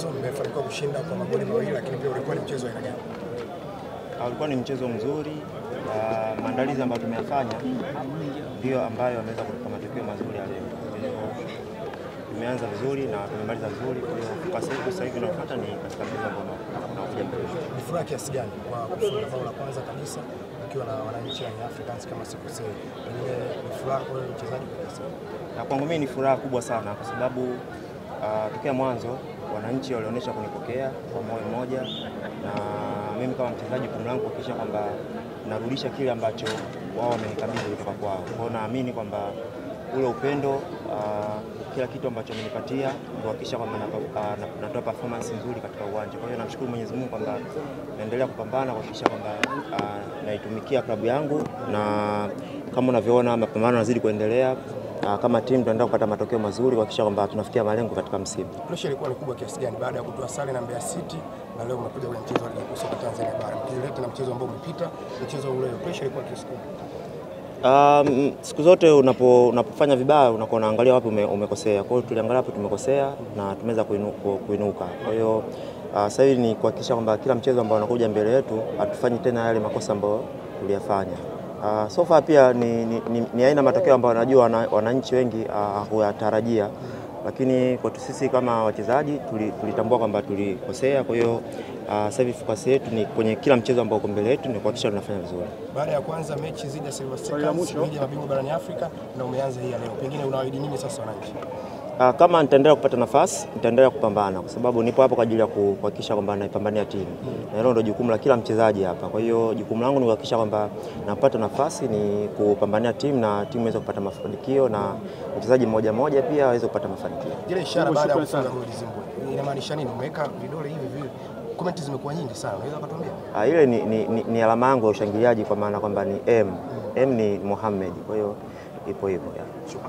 mchezo, mmefanikiwa kushinda kwa magoli mawili, lakini pia ulikuwa ni mchezo aina gani? Ulikuwa ni mchezo mzuri. Maandalizi ambayo tumeyafanya ndio ambayo yameweza kutupa matokeo mazuri ya leo. Tumeanza vizuri na tumemaliza vizuri, kwa hiyo kwa sasa hivi tunafuata ni katika mchezo ambao unakuja mbele. Ni furaha kiasi gani kwa kufunga bao la kwanza kabisa ukiwa na wananchi wa Africans kama sikosei? Ni furaha kwa mchezaji kabisa. Na kwangu mimi ni furaha kubwa sana kwa sababu tokea mwanzo wananchi walionyesha kunipokea kwa moyo mmoja, na mimi kama mchezaji jukumu langu kuhakikisha kwamba narudisha kile ambacho wao wamenikabidhi kutoka kwao. Kwa hiyo naamini kwamba ule upendo, kila kitu ambacho amenipatia kuhakikisha kwamba natoa performance nzuri katika uwanja. Kwa hiyo namshukuru Mwenyezi Mungu kwamba naendelea kupambana kuhakikisha kwamba naitumikia klabu yangu, na kama unavyoona mapambano yanazidi kuendelea. Kama timu tunaendelea kupata matokeo mazuri kuhakikisha kwamba tunafikia malengo katika msimu. Pressure ilikuwa ni kubwa kiasi gani baada ya kutoa sare na Mbeya City na leo umekuja kwenye mchezo wa ligi kuu soka Tanzania bara? Mkileta na mchezo ambao umepita, mchezo ule pressure ilikuwa kiasi gani? Siku zote unapofanya vibaya unakuwa unaangalia wapi umekosea. Kwa hiyo tuliangalia wapi tumekosea na tumeweza kuinuka. Kwa hiyo sasa hivi ni kuhakikisha kwamba kila mchezo ambao unakuja mbele yetu hatufanyi tena yale makosa ambayo tuliyafanya. So far pia ni aina matokeo ambayo najua wananchi wengi hawatarajia, lakini kwa sisi kama wachezaji tulitambua kwamba tulikosea. Kwa hiyo sasa hivi focus yetu ni kwenye kila mchezo ambao uko mbele yetu ni kuhakikisha tunafanya vizuri. Baada ya kwanza mechi dhidi ya Silver Stars ligi ya mabingwa barani Afrika na umeanza hii leo, pengine unawaahidi nini sasa wananchi? Kama nitaendelea kupata nafasi, nitaendelea kupambana kwa sababu nipo hapo kwa ajili ya kuhakikisha kwamba naipambania timu. Na hilo ndio jukumu la kila mchezaji hapa. Kwa hiyo jukumu langu ni kuhakikisha kwamba napata nafasi ni kupambania timu na timu iweze kupata mafanikio na mchezaji mmoja mmoja pia aweze kupata mafanikio. Ile ishara baada ya kufunga goli Zimbabwe inamaanisha nini? Umeweka vidole hivi vile. Comment zimekuwa nyingi sana. Unaweza kutuambia? Ile ni alama yangu ya ushangiliaji, kwa maana kwamba ni M ni Mohamed. Kwa hiyo ipo hivyo.